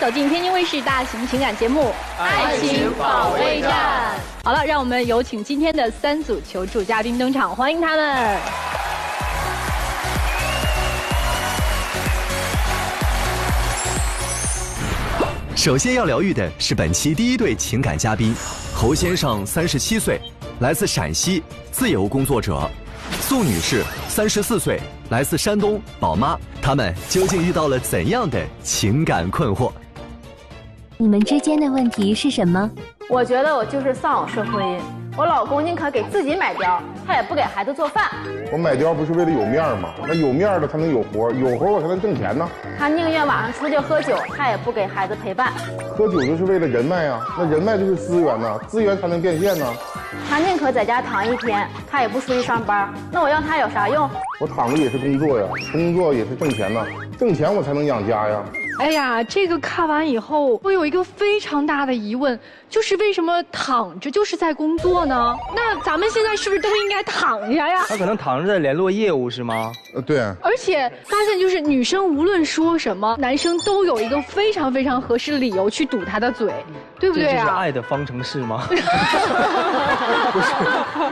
走进天津卫视大型情感节目《爱情保卫战》。好了，让我们有请今天的3组求助嘉宾登场，欢迎他们。首先要疗愈的是本期第1对情感嘉宾，侯先生37岁，来自陕西，自由工作者；宋女士34岁，来自山东，宝妈。他们究竟遇到了怎样的情感困惑？你们之间的问题是什么？我觉得我就是丧偶式婚姻。我老公宁可给自己买貂，他也不给孩子做饭。我买貂不是为了有面吗？那有面的才能有活，有活我才能挣钱呢。他宁愿晚上出去喝酒，他也不给孩子陪伴。喝酒就是为了人脉啊，那人脉就是资源呐，资源才能变现呢。他宁可在家躺1天，他也不出去上班。那我要他有啥用？我躺着也是工作呀，工作也是挣钱呐，挣钱我才能养家呀。哎呀，这个看完以后，我有一个非常大的疑问，就是为什么躺着就是在工作呢？那咱们现在是不是都应该躺下呀？他可能躺着在联络业务是吗？对。而且发现就是女生无论说什么，男生都有一个非常非常合适的理由去堵他的嘴，对不对啊？这就是爱的方程式吗？不是，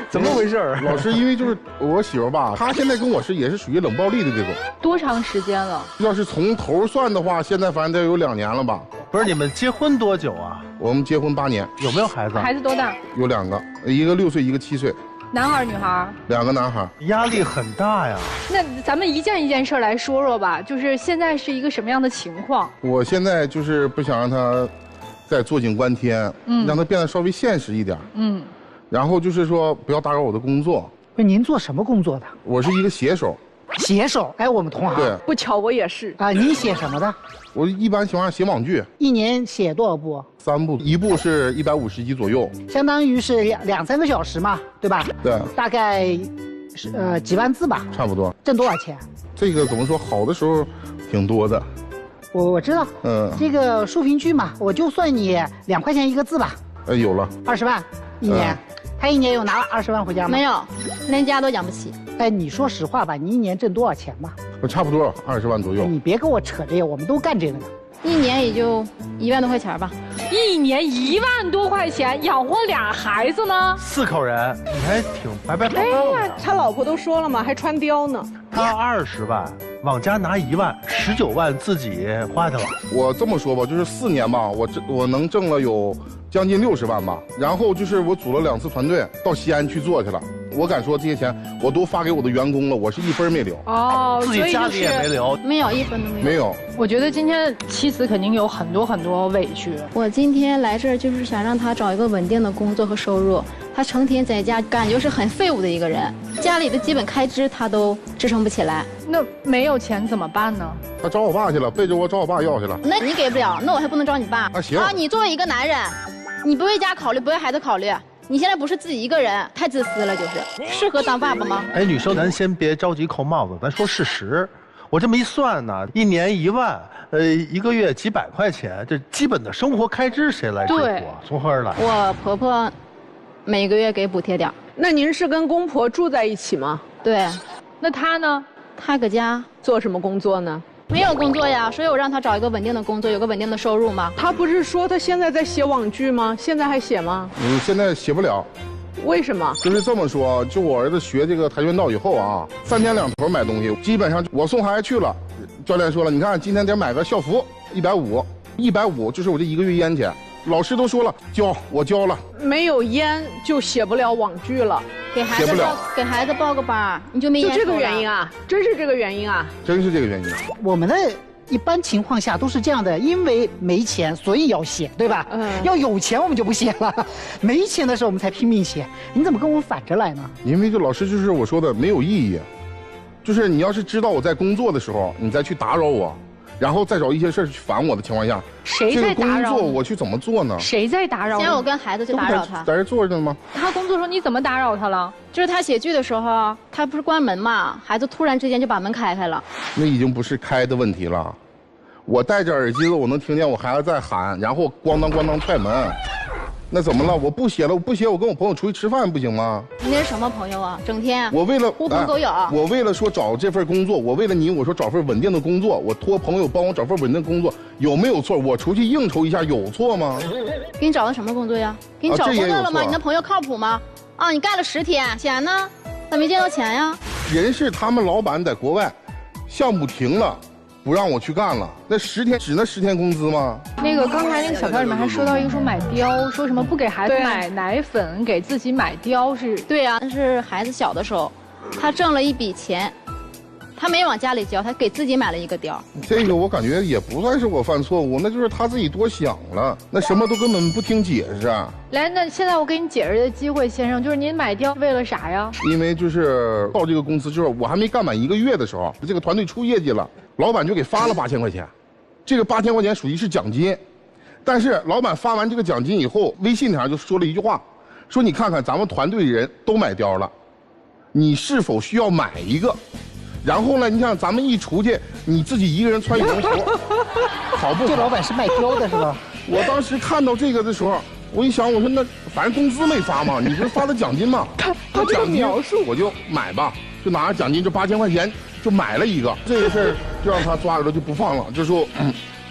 怎么回事？老师，因为就是我媳妇吧，她现在跟我也是属于冷暴力的这种。多长时间了？要是从头算的话，现在反正得有2年了吧。不是，你们结婚多久啊？我们结婚8年。有没有孩子？孩子多大？有2个，一个6岁，一个7岁。男孩女孩？2个男孩。压力很大呀。那咱们一件一件事来说说吧，就是现在是一个什么样的情况？我现在就是不想让他再坐井观天，让他变得稍微现实一点。然后就是说不要打扰我的工作。您做什么工作的？我是一个写手。写手？哎，我们同行。对，不巧我也是啊。你写什么的？我一般喜欢写网剧。1年写多少部？3部，1部是150集左右，相当于是2、3个小时嘛，对吧？对。大概是几万字吧。差不多。挣多少钱？这个怎么说？好的时候挺多的。我知道。这个书评剧嘛，我就算你2块钱1个字吧。有了。20万1年。他1年有拿20万回家吗？没有，连家都养不起。哎，你说实话吧，你1年挣多少钱吧？我差不多20万左右。你别跟我扯这个，我们都干这个的。1年也就1万多块钱吧。1年1万多块钱养活2孩子呢？4口人，你还挺白白胖胖的。哎呀，他老婆都说了嘛，还穿貂呢。他20万，往家拿1万，19万自己花去了。我这么说吧，就是4年吧，我能挣了有将近60万吧。然后就是我组了2次团队到西安去做去了。我敢说这些钱我都发给我的员工了，我是1分没留。哦，自己家里也没留，没有1分都没有。没有。我觉得今天妻子肯定有很多委屈。我今天来这儿就是想让他找一个稳定的工作和收入。他成天在家，感觉是很废物的一个人，家里的基本开支他都支撑不起来。那没有钱怎么办呢？他找我爸去了，背着我找我爸要去了。那你给不了，那我还不能找你爸啊？行啊，你作为一个男人，你不为家考虑，不为孩子考虑。你现在不是自己一个人，太自私了，就是适合当爸爸吗？哎，女生，咱先别着急扣帽子，咱说事实。我这么一算呢，1年1万，1个月几百块钱，这基本的生活开支谁来支付啊？从何而来？我婆婆每个月给补贴点。那您是跟公婆住在一起吗？对。那他呢？他搁家做什么工作呢？没有工作呀，所以我让他找一个稳定的工作，有个稳定的收入嘛。他不是说他现在在写网剧吗？现在还写吗？现在写不了。为什么？就是这么说，就我儿子学这个跆拳道以后啊，3天2头买东西，基本上我送孩子去了，教练说了，你看今天得买个校服，150就是我这1个月烟钱。老师都说了，我交了。没有烟就写不了网剧了。给孩子报个班，你就没烟抽了。就这个原因啊？真是这个原因啊？真是这个原因。我们的一般情况下都是这样的，因为没钱，所以要写，对吧？要有钱我们就不写了，没钱的时候我们才拼命写。你怎么跟我们反着来呢？因为老师就是我说的没有意义，就是你要是知道我在工作的时候，你再去打扰我。然后再找一些事去烦我的情况下，谁在打扰？这个工作我去怎么做呢？谁在打扰？先我跟孩子去打扰他，在这坐着呢吗？他工作的时候你怎么打扰他了？就是他写剧的时候，他不是关门嘛，孩子突然之间就把门开了。那已经不是开的问题了，我戴着耳机子，我能听见我孩子在喊，然后咣当咣当踹门。那怎么了？我不写了，我不写，我跟我朋友出去吃饭不行吗？你那是什么朋友啊？整天我为了狐朋狗友，我为了说找这份工作，我为了你，我说找份稳定的工作，我托朋友帮我找份稳定的工作，有没有错？我出去应酬一下有错吗？给你找的什么工作呀？给你找工作了吗？你那朋友靠谱吗？啊，你干了10天，钱呢？咋没见到钱呀？人事他们老板在国外，项目停了。不让我去干了，那10天只那10天工资吗？那个刚才那个小片里面还说到一个说买貂，说什么不给孩子买奶粉，给自己买貂是？对啊，那是孩子小的时候，他挣了一笔钱，他没往家里交，他给自己买了一个貂。这个我感觉也不算是我犯错误，那就是他自己多想了，那什么都根本不听解释啊。来，那现在我给你解释的机会，先生，就是您买貂为了啥呀？因为就是到这个公司之后，我还没干满1个月的时候，这个团队出业绩了。老板就给发了8000块钱，这个8000块钱属于是奖金，但是老板发完这个奖金以后，微信上就说了一句话，说你看看咱们团队人都买貂了，你是否需要买一个？然后呢，你想咱们一出去，你自己一个人穿羽绒服，好不好？这老板是卖貂的是吧？我当时看到这个的时候，我一想，我说那反正工资没发嘛，你不是发的奖金吗？他这个描述，我就买吧，就拿着奖金这8000块钱。就买了一个，这个事儿就让他抓着了，就不放了，就说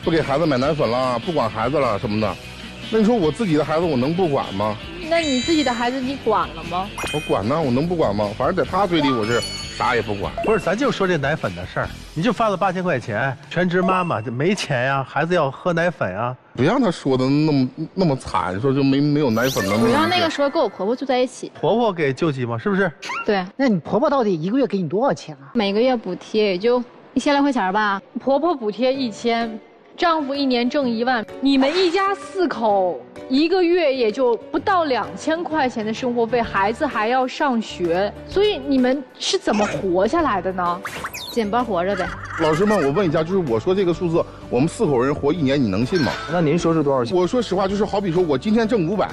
不给孩子买奶粉了，不管孩子了什么的。那你说我自己的孩子我能不管吗？那你自己的孩子你管了吗？我管呢，我能不管吗？反正在他嘴里我是啥也不管。不是，咱就说这奶粉的事儿，你就发了8000块钱，全职妈妈就没钱呀，孩子要喝奶粉呀。不让他说的那么惨，说就没有奶粉了。不让那个时候跟我婆婆住在一起，婆婆给救济吗？是不是？对。那你婆婆到底1个月给你多少钱啊？每个月补贴也就1000来块钱吧。婆婆补贴1000，丈夫1年挣1万，你们一家4口1个月也就不到2000块钱的生活费，孩子还要上学，所以你们是怎么活下来的呢？紧包活着呗。老师们，我问一下，就是我说这个数字，我们4口人活1年，你能信吗？那您说是多少钱？我说实话，就是好比说我今天挣500，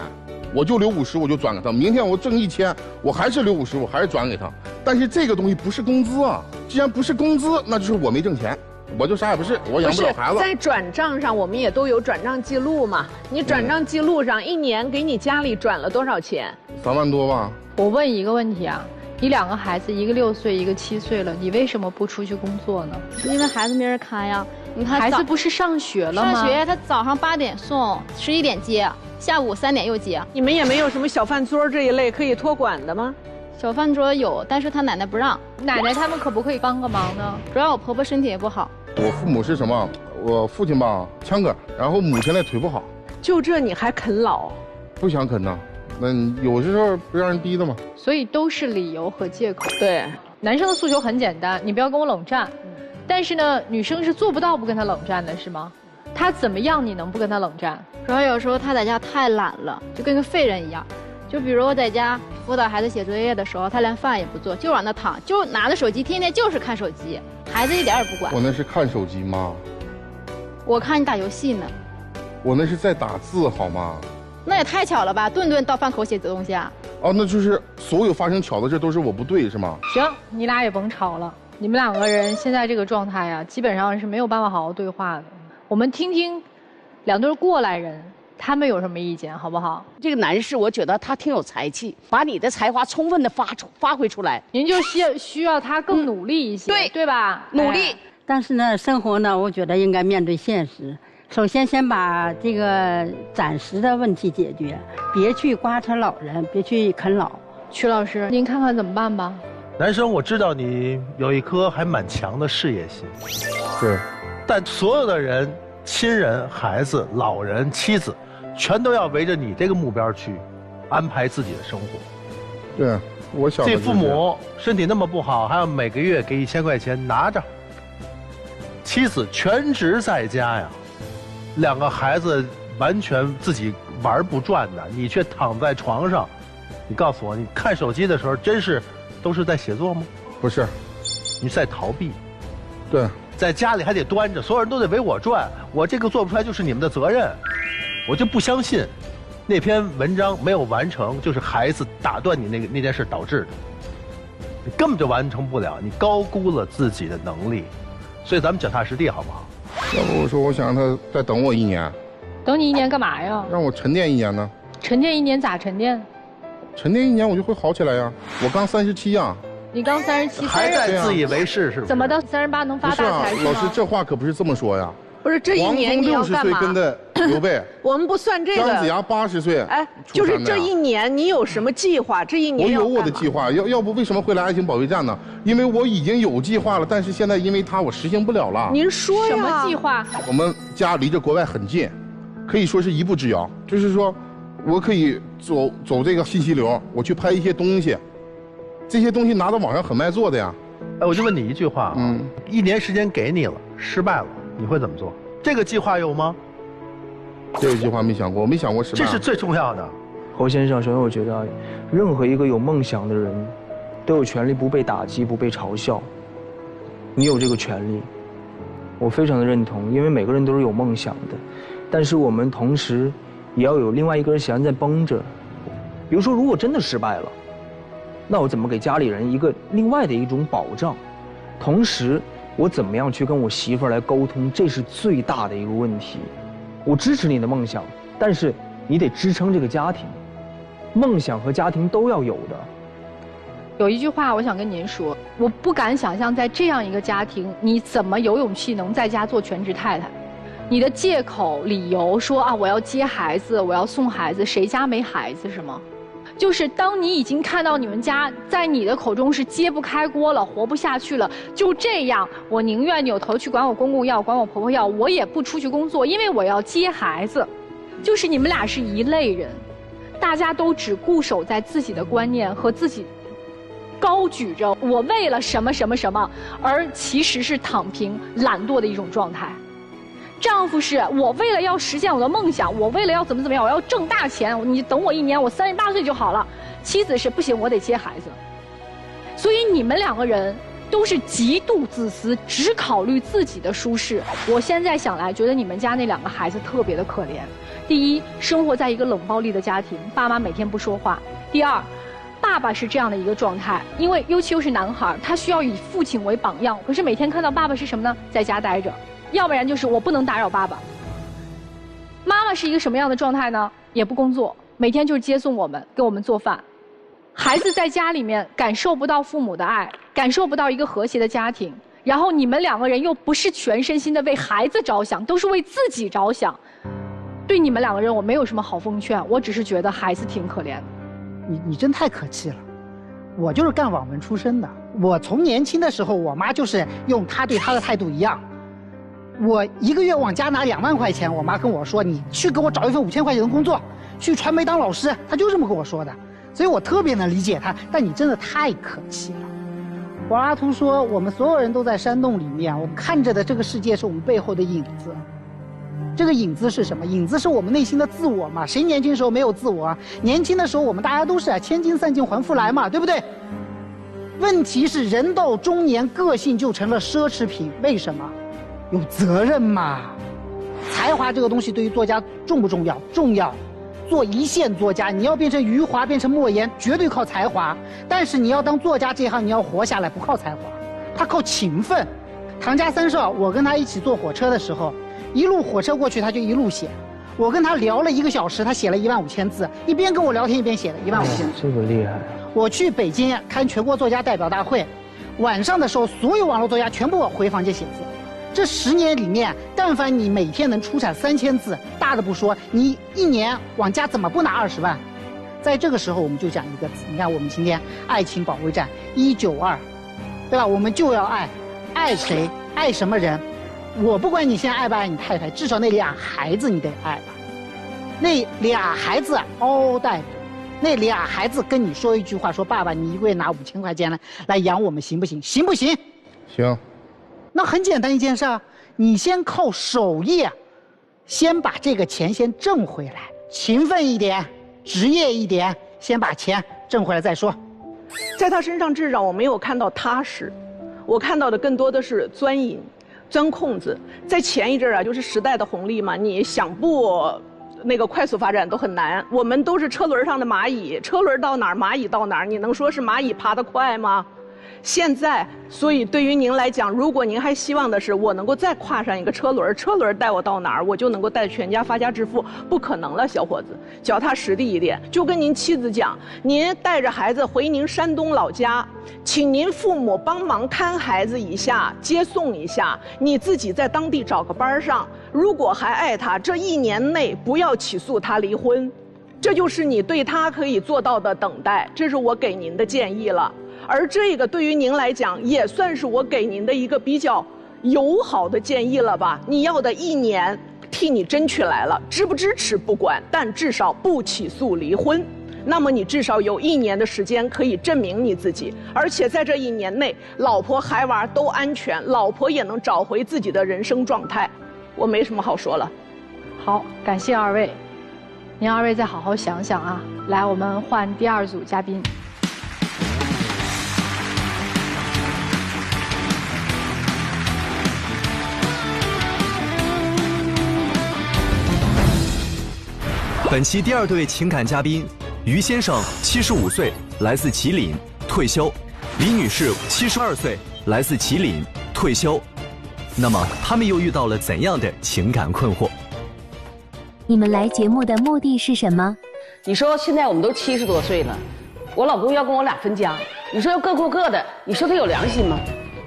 我就留50，我就转给他；明天我挣1000，我还是留50，我还是转给他。但是这个东西不是工资啊，既然不是工资，那就是我没挣钱。我就啥也不是，我养不了孩子。在转账上，我们也都有转账记录嘛。你转账记录上1年给你家里转了多少钱？3万多吧。我问一个问题啊，你2个孩子，一个6岁，一个7岁了，你为什么不出去工作呢？因为孩子没人看呀。你看孩子不是上学了吗？上学，他早上8点送，11点接，下午3点又接。你们也没有什么小饭桌这一类可以托管的吗？小饭桌有，但是他奶奶不让。奶奶他们可不可以帮个忙呢？主要我婆婆身体也不好。我父母是什么？我父亲吧枪杆，然后母亲呢腿不好。就这你还啃老？不想啃呐，那有时候不让人逼的嘛。所以都是理由和借口。对，男生的诉求很简单，你不要跟我冷战。但是呢，女生是做不到不跟他冷战的，是吗？他怎么样你能不跟他冷战？主要有时候他在家太懒了，就跟个废人一样。就比如我在家辅导孩子写作业的时候，他连饭也不做，就往那躺，就拿着手机，天天就是看手机，孩子一点也不管。我那是看手机吗？我看你打游戏呢。我那是在打字好吗？那也太巧了吧，顿顿到饭口写东西啊。哦，那就是所有发生巧的事都是我不对是吗？行，你俩也甭吵了，你们2个人现在这个状态呀，基本上是没有办法好好对话的。我们听听2对过来人他们有什么意见，好不好？这个男士，我觉得他挺有才气，把你的才华充分的发挥出来。您就需要他更努力一些，对吧？努力。但是呢，生活呢，我觉得应该面对现实。首先，先把这个暂时的问题解决，别去刮扯老人，别去啃老。曲老师，您看看怎么办吧？男生，我知道你有一颗还蛮强的事业心，是，但所有的人，亲人、孩子、老人、妻子，全都要围着你这个目标去安排自己的生活。对，我想这父母身体那么不好，还要每个月给1000块钱拿着。妻子全职在家呀，2个孩子完全自己玩不转的，你却躺在床上。你告诉我，你看手机的时候都是在写作吗？不是，你是在逃避。对，在家里还得端着，所有人都得围我转，我这个做不出来就是你们的责任。我就不相信，那篇文章没有完成，就是孩子打断你那件事导致的。你根本就完成不了，你高估了自己的能力。所以咱们脚踏实地，好不好？要不我说，我想让他再等我1年。等你1年干嘛呀？让我沉淀1年呢。沉淀1年咋沉淀？沉淀1年我就会好起来呀。我刚37呀。你刚37，还在自以为是，是不是？怎么到38能发大财是吗？老师，这话可不是这么说呀。不是这1年你要干嘛？王峰60岁跟着刘备，我们不算这个。姜子牙80岁，哎，就是这1年你有什么计划？这1年我有我的计划，要不为什么会来爱情保卫战呢？因为我已经有计划了，但是现在因为他我实行不了了。您说呀？什么计划？我们家离着国外很近，可以说是一步之遥。就是说，我可以走这个信息流，我去拍一些东西，这些东西拿到网上很卖座的呀。哎，我就问你一句话啊，1年时间给你了，失败了，你会怎么做？这个计划有吗？这个计划没想过，我没想过失败。这是最重要的。侯先生，首先我觉得，任何一个有梦想的人，都有权利不被打击、不被嘲笑。你有这个权利，我非常的认同，因为每个人都是有梦想的，但是我们同时也要有另外一根弦在绷着。比如说，如果真的失败了，那我怎么给家里人另外的一种保障？同时，我怎么样去跟我媳妇儿来沟通？这是最大的一个问题。我支持你的梦想，但是你得支撑这个家庭，梦想和家庭都要有的。有一句话我想跟您说，我不敢想象在这样一个家庭，你怎么有勇气能在家做全职太太？你的借口理由说啊，我要接孩子，我要送孩子，谁家没孩子是吗？就是当你已经看到你们家在你的口中是揭不开锅了，活不下去了，就这样，我宁愿扭头去管我公公要，管我婆婆要，我也不出去工作，因为我要接孩子。就是你们俩是一类人，大家都只固守在自己的观念和自己高举着我为了什么什么什么，而其实是躺平懒惰的一种状态。丈夫是我为了要实现我的梦想，我为了要怎么样，我要挣大钱，你等我1年，我38岁就好了。妻子是不行，我得接孩子。所以你们2个人都是极度自私，只考虑自己的舒适。我现在想来，觉得你们家那2个孩子特别的可怜。第一，生活在一个冷暴力的家庭，爸妈每天不说话。第二，爸爸是这样的一个状态，因为尤其又是男孩，他需要以父亲为榜样，可是每天看到爸爸是什么呢？在家待着。要不然就是我不能打扰爸爸。妈妈是一个什么样的状态呢？也不工作，每天就是接送我们，给我们做饭。孩子在家里面感受不到父母的爱，感受不到一个和谐的家庭，然后你们2个人又不是全身心的为孩子着想，都是为自己着想。对你们2个人我没有什么好奉劝，我只是觉得孩子挺可怜的。你真太可气了。我就是干网文出身的，我从年轻的时候，我妈就是用她对她的态度一样。我1个月往家拿2万块钱，我妈跟我说：“你去给我找一份5000块钱的工作，去传媒当老师。”她就这么跟我说的，所以我特别能理解她。但你真的太可气了。柏拉图说：“我们所有人都在山洞里面，我们看着的这个世界是我们背后的影子。这个影子是什么？影子是我们内心的自我嘛？谁年轻时候没有自我啊？年轻的时候我们大家都是千金散尽还复来嘛，对不对？问题是人到中年，个性就成了奢侈品，为什么？有责任嘛。才华这个东西对于作家重不重要？重要。做一线作家，你要变成余华，变成莫言，绝对靠才华。但是你要当作家这行，你要活下来，不靠才华，他靠勤奋。唐家三少，我跟他一起坐火车的时候，一路火车过去，他就一路写。我跟他聊了1个小时，他写了15000字，一边跟我聊天一边写了15000字。这个厉害。我去北京看全国作家代表大会，晚上的时候，所有网络作家全部回房间写字。这10年里面，但凡你每天能出产3000字，大的不说，你1年往家怎么不拿20万？在这个时候，我们就讲一个词，你看我们今天爱情保卫战192，对吧？我们就要爱，爱谁？爱什么人？我不管你现在爱不爱你太太，至少那俩孩子你得爱吧。那俩孩子嗷嗷待哺，那俩孩子跟你说一句话，说爸爸，你1个月拿5000块钱来养我们行不行？行不行？行。那很简单一件事啊，你先靠手艺，先把这个钱先挣回来，勤奋一点，职业一点，先把钱挣回来再说。在他身上至少我没有看到踏实，我看到的更多的是钻营、钻空子。在前一阵啊，就是时代的红利嘛，你想不那个快速发展都很难。我们都是车轮上的蚂蚁，车轮到哪儿蚂蚁到哪儿，你能说是蚂蚁爬得快吗？现在，所以对于您来讲，如果您还希望的是我能够再跨上一个车轮，车轮带我到哪儿，我就能够带全家发家致富，不可能了，小伙子，脚踏实地一点。就跟您妻子讲，您带着孩子回您山东老家，请您父母帮忙看孩子一下，接送一下，你自己在当地找个班上。如果还爱他，这1年内不要起诉他离婚。这就是你对他可以做到的等待，这是我给您的建议了。而这个对于您来讲，也算是我给您的一个比较友好的建议了吧？你要的1年替你争取来了，支不支持不管，但至少不起诉离婚。那么你至少有1年的时间可以证明你自己，而且在这1年内，老婆孩娃都安全，老婆也能找回自己的人生状态。我没什么好说了。好，感谢2位。您2位再好好想想啊！来，我们换第2组嘉宾。本期第2对情感嘉宾，于先生75岁，来自吉林，退休；李女士72岁，来自吉林，退休。那么他们又遇到了怎样的情感困惑？你们来节目的目的是什么？你说现在我们都70多岁了，我老公要跟我俩分家，你说要各过各的，你说他有良心吗？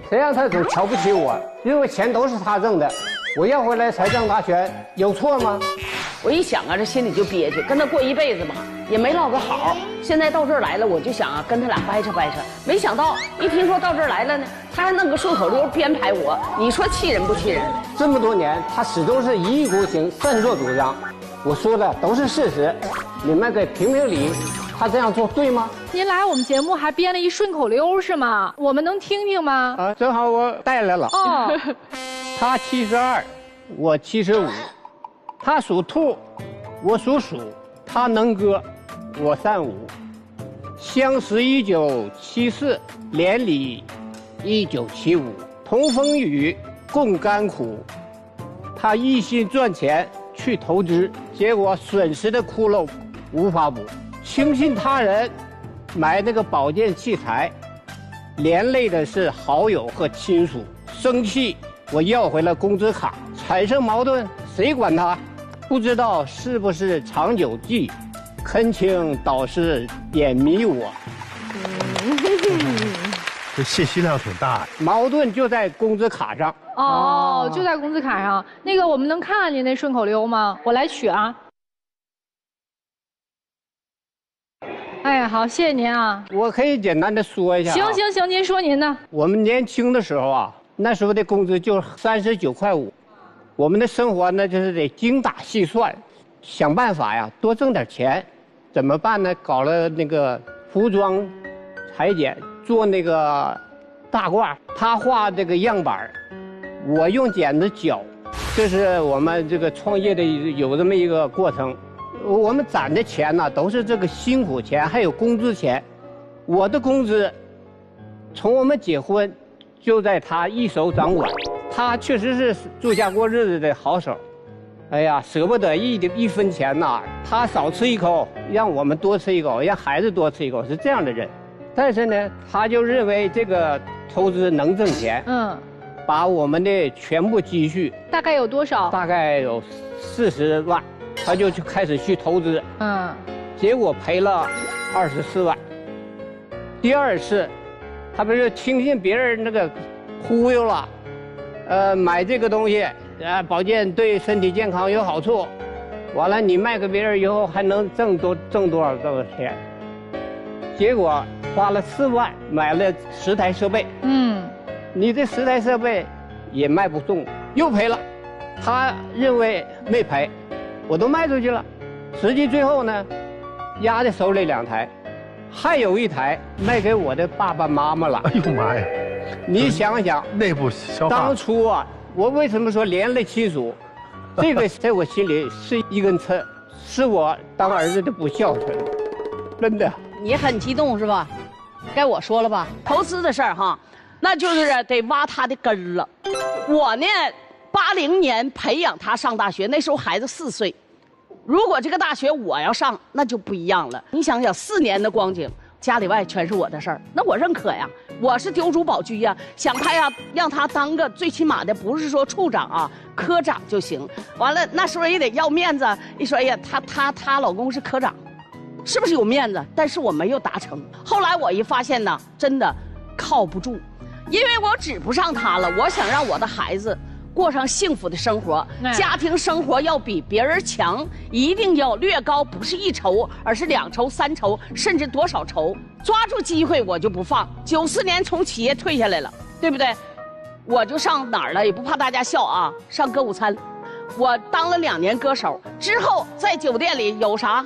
谁让他总瞧不起我？因为钱都是他挣的，我要回来才挣大钱，有错吗？我一想啊，这心里就憋屈，跟他过一辈子吧，也没落个好。现在到这儿来了，我就想啊，跟他俩掰扯掰扯。没想到一听说到这儿来了呢，他还弄个顺口溜编排我，你说气人不气人？这么多年，他始终是一意孤行，擅作主张。我说的都是事实，你们给评评理，他这样做对吗？您来我们节目还编了一顺口溜是吗？我们能听听吗？啊，正好我带来了。哦，他72，我75，他属兔，我属鼠，他能歌，我35，相识1974，连理1975，同风雨，共甘苦。他一心赚钱去投资，结果损失的窟窿无法补。轻信他人，买那个保健器材，连累的是好友和亲属。生气，我要回了工资卡，产生矛盾，谁管他？不知道是不是长久计，恳请导师点迷我。这信息量挺大。矛盾就在工资卡上。哦，就在工资卡上。那个，我们能看看您那顺口溜吗？我来取啊。哎，好，谢谢您啊。我可以简单的说一下。行行行，您说您的。我们年轻的时候啊，那时候的工资就39.5块，我们的生活呢就是得精打细算，想办法呀多挣点钱。怎么办呢？搞了那个服装裁剪，做那个大褂，他画这个样板，我用剪子绞。这是我们这个创业的有这么一个过程。我们攒的钱呢，都是这个辛苦钱，还有工资钱。我的工资，从我们结婚，就在他一手掌管。他确实是住家过日子的好手。哎呀，舍不得一分钱呐，他少吃一口，让我们多吃一口，让孩子多吃一口，是这样的人。但是呢，他就认为这个投资能挣钱，把我们的全部积蓄，大概有多少？大概有40万。他就开始去投资，结果赔了24万。第2次，他不是听信别人那个忽悠了，买这个东西，保健对身体健康有好处，完了你卖给别人以后还能挣多少钱？结果花了4万买了10台设备，你这10台设备也卖不动，又赔了。他认为没赔。我都卖出去了，实际最后呢，压在手里2台，还有1台卖给我的爸爸妈妈了。哎呦妈呀！你想想，内部消化。当初啊，我为什么说连累亲属？这个在我心里是一根刺，是我当儿子的不孝顺，真的。你很激动是吧？该我说了吧？投资的事儿哈，那就是得挖他的根了。我呢，80年培养他上大学，那时候孩子4岁。如果这个大学我要上，那就不一样了。你想想，4年的光景，家里外全是我的事儿，那我认可呀，我是丢主保车呀，想他呀，让他当个最起码的不是说处长啊，科长就行。完了那时候也得要面子，一说哎呀，她老公是科长，是不是有面子？但是我没有达成。后来我一发现呢，真的靠不住，因为我指不上他了。我想让我的孩子过上幸福的生活，家庭生活要比别人强，一定要略高，不是1筹，而是2筹、3筹，甚至多少筹。抓住机会我就不放。94年从企业退下来了，对不对？我就上哪儿了？也不怕大家笑啊，上歌舞餐。我当了2年歌手之后，在酒店里有啥？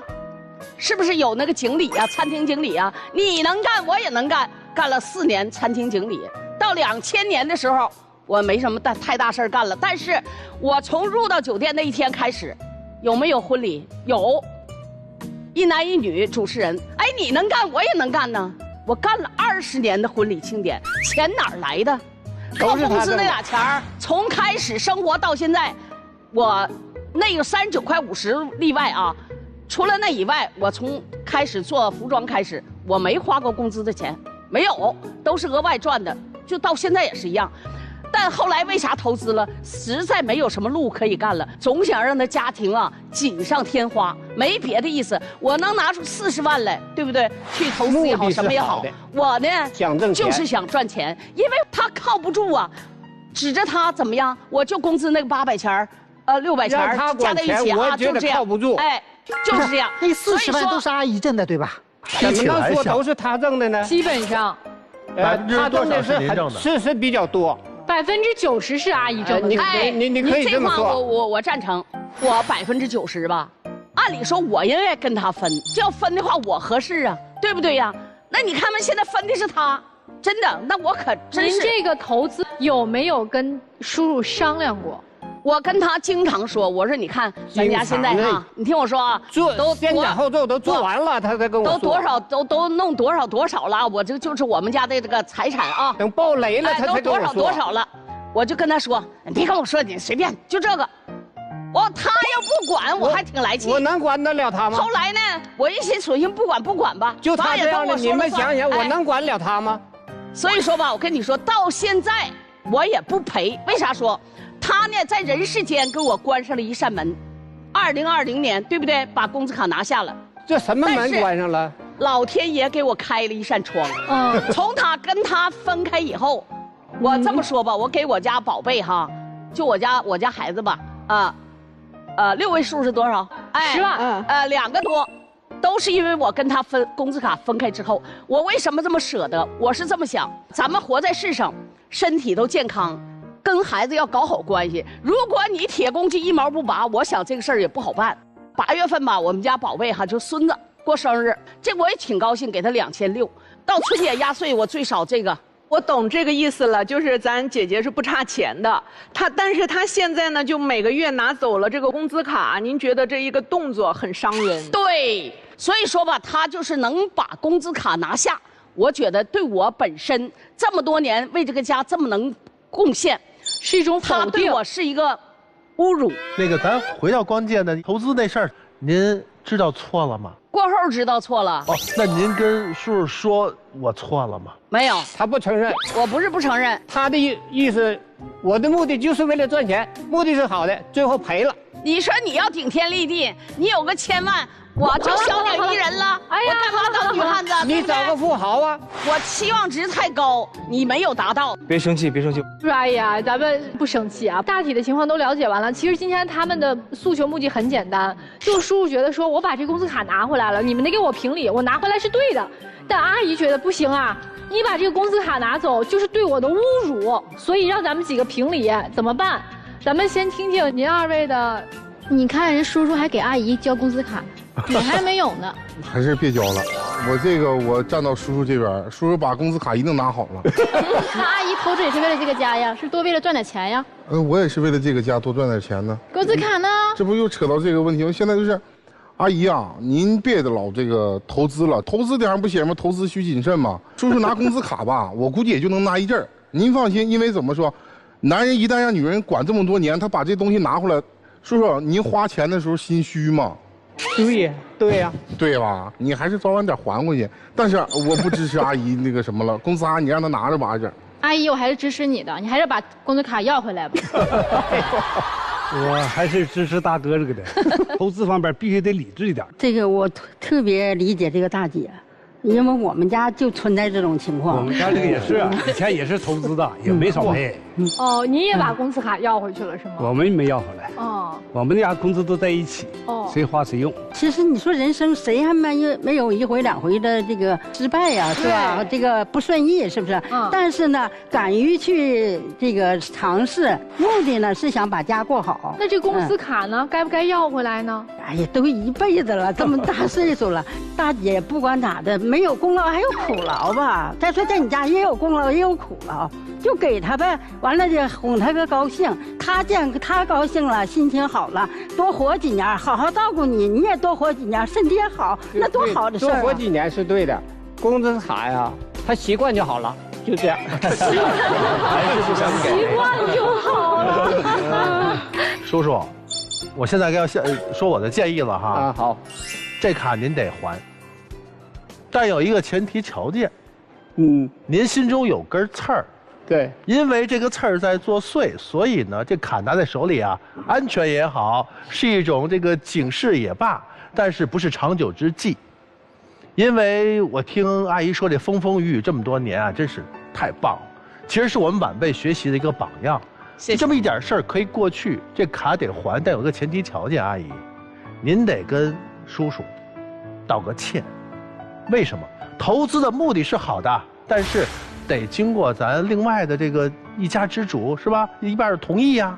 是不是有那个经理啊，餐厅经理啊？你能干，我也能干，干了4年餐厅经理。到2000年的时候。我没什么太大事儿干了，但是我从入到酒店那一天开始，有没有婚礼？有，1男1女主持人。哎，你能干，我也能干呢。我干了20年的婚礼庆典，钱哪儿来的？靠工资那俩钱儿，从开始生活到现在，我那个39块50例外啊，除了那以外，我从开始做服装开始，我没花过工资的钱，没有，都是额外赚的，就到现在也是一样。但后来为啥投资了？实在没有什么路可以干了，总想让他家庭啊锦上添花，没别的意思。我能拿出40万来，对不对？去投资也好，什么也好，我呢就是想赚钱，因为他靠不住啊。指着他怎么样？我就工资那个800钱儿，600钱儿加在一起啊，就这样。靠不住，哎，就是这样。那40万都是阿姨挣的，对吧？怎么能说都是他挣的呢？基本上，他挣的是比较多。90%是阿姨挣的。你可以这么说。我赞成，我90%吧。按理说我应该跟他分，这要分的话我合适啊，对不对呀？那你看嘛，现在分的是他，真的，那我可真是。您这个投资有没有跟叔叔商量过？我跟他经常说，我说你看咱家现在啊，你听我说啊，都先斩后奏都做完了，他才跟我说都多少都弄多少了，我这就是我们家的这个财产啊，等爆雷了他才跟我说多少了，我就跟他说，你别跟我说，你随便就这个，他要不管我还挺来气，我能管得了他吗？后来呢，我一寻索性不管吧，就他这样的，你们想想，我能管了他吗？所以说吧，我跟你说到现在我也不赔，为啥说？他呢，在人世间给我关上了一扇门，2020年，对不对？把工资卡拿下了，这什么门关上了？老天爷给我开了一扇窗。从他跟他分开以后，我这么说吧，我给我家宝贝哈，就我家孩子吧，6位数是多少？哎10万，2个多，都是因为我跟他工资卡分开之后，我为什么这么舍得？我是这么想，咱们活在世上，身体都健康。跟孩子要搞好关系。如果你铁公鸡1毛不拔，我想这个事儿也不好办。8月份吧，我们家宝贝哈就孙子过生日，这我也挺高兴，给他2600。到春节压岁，我最少这个。我懂这个意思了，就是咱姐姐是不差钱的，但是她现在呢，就每个月拿走了这个工资卡，您觉得这一个动作很伤人？对，所以说吧，她就是能把工资卡拿下，我觉得对我本身这么多年为这个家这么能贡献。是一种否定，他对我是一个侮辱。那个，咱回到关键的投资那事儿，您知道错了吗？过后知道错了。那您跟叔叔说我错了吗？没有，他不承认。我不是不承认，他的意思，我的目的就是为了赚钱，目的是好的，最后赔了。你说你要顶天立地，你有个1000万。我就小鸟依人了，哎呀，我干嘛当女汉子？你找个富豪啊！我期望值太高，你没有达到。别生气，别生气。哎呀，咱们不生气啊！大体的情况都了解完了。其实今天他们的诉求目的很简单，就是叔叔觉得说我把这工资卡拿回来了，你们得给我评理，我拿回来是对的。但阿姨觉得不行啊，你把这个工资卡拿走就是对我的侮辱，所以让咱们几个评理，怎么办？咱们先听听您2位的。你看人叔叔还给阿姨交工资卡。你还没有呢，还是别交了。我站到叔叔这边，叔叔把工资卡一定拿好了。那阿姨投资也是为了这个家呀，是多为了赚点钱呀。我也是为了这个家多赚点钱呢。工资卡呢？这不又扯到这个问题？现在就是，阿姨啊，您别的老这个投资了，投资点上不写吗？投资需谨慎嘛。叔叔拿工资卡吧，我估计也就能拿一阵儿。您放心，因为怎么说，男人一旦让女人管这么多年，他把这东西拿回来，叔叔您花钱的时候心虚吗？对呀，对吧？你还是早晚得还回去。但是我不支持阿姨那个什么了，工资卡你让她拿着吧，这。阿姨，我还是支持你的，你还是把工资卡要回来吧。我还是支持大哥这个的，投资方面必须得理智一点。这个我特别理解这个大姐，因为我们家就存在这种情况。我们家这个也是，以前也是投资的，也没少赔。哦，你也把工资卡要回去了是吗？我们没要回来。哦，我们家工资都在一起，谁花谁用。其实你说人生谁还没有一回两回的这个失败呀，是吧？这个不顺意是不是？但是呢，敢于去这个尝试，目的呢是想把家过好。那这工资卡呢，该不该要回来呢？哎呀，都一辈子了，这么大岁数了，大姐不管咋的，没有功劳还有苦劳吧？再说在你家也有功劳也有苦劳，就给他呗。完了就哄他个高兴，他见他高兴了，心情好了，多活几年，好好照顾你，你也多活几年，身体也好，那多好的事儿啊！多活几年是对的，工资卡呀，他习惯就好了，就这样。还是不想给，习惯就好了。叔叔，我现在要说我的建议了哈。啊，好，这卡您得还，但有一个前提条件，您心中有根刺儿。对，因为这个刺儿在作祟，所以呢，这卡拿在手里啊，安全也好，是一种这个警示也罢，但是不是长久之计。因为我听阿姨说这风风雨雨这么多年啊，真是太棒了。其实是我们晚辈学习的一个榜样。谢谢。这么一点事儿可以过去，这卡得还，但有个前提条件，阿姨，您得跟叔叔道个歉。为什么？投资的目的是好的，但是得经过咱另外的这个一家之主是吧？一半同意呀，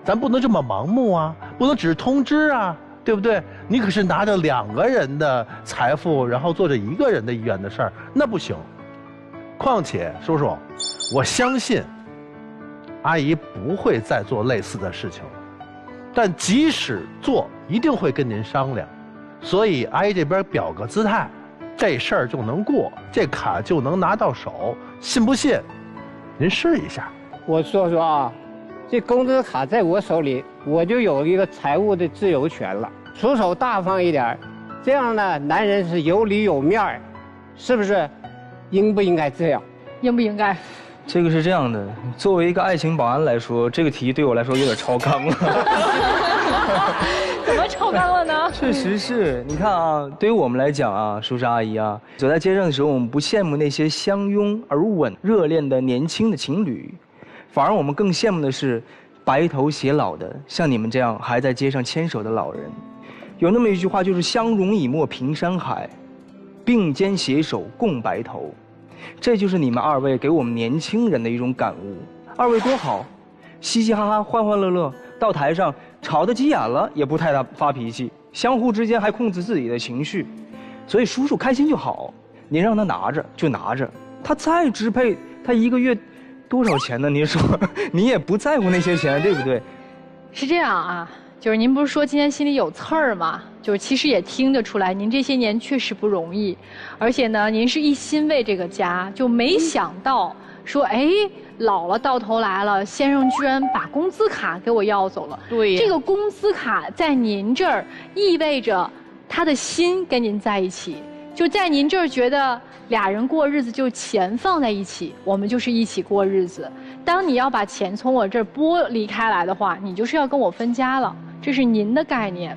咱不能这么盲目啊，不能只是通知啊，对不对？你可是拿着2个人的财富，然后做着1个人的意愿的事儿，那不行。况且叔叔，我相信阿姨不会再做类似的事情了，但即使做，一定会跟您商量。所以阿姨这边表个姿态，这事儿就能过，这卡就能拿到手，信不信？您试一下。我说说啊，这工资卡在我手里，我就有一个财务的自由权了，出手大方一点，这样呢，男人是有里有面儿，是不是？应不应该这样？应不应该？这个是这样的，作为一个爱情保安来说，这个题对我来说有点超纲了。怎么超纲了呢？确实是，你看啊，对于我们来讲啊，叔叔阿姨啊，走在街上的时候，我们不羡慕那些相拥而吻、热恋的年轻的情侣，反而我们更羡慕的是白头偕老的，像你们这样还在街上牵手的老人。有那么一句话，就是相濡以沫平山海，并肩携手共白头。这就是你们2位给我们年轻人的一种感悟。2位多好，嘻嘻哈哈，欢欢乐乐，到台上吵得急眼了也不太大发脾气，相互之间还控制自己的情绪，所以叔叔开心就好。您让他拿着就拿着，他再支配他1个月多少钱呢？您说，你也不在乎那些钱，对不对？是这样啊，就是您不是说今天心里有刺儿吗？就是其实也听得出来，您这些年确实不容易，而且呢，您是一心为这个家，就没想到说，哎，老了到头来了，先生居然把工资卡给我要走了。对，这个工资卡在您这儿意味着他的心跟您在一起，就在您这儿觉得俩人过日子就钱放在一起，我们就是一起过日子。当你要把钱从我这儿剥离开来的话，你就是要跟我分家了，这是您的概念。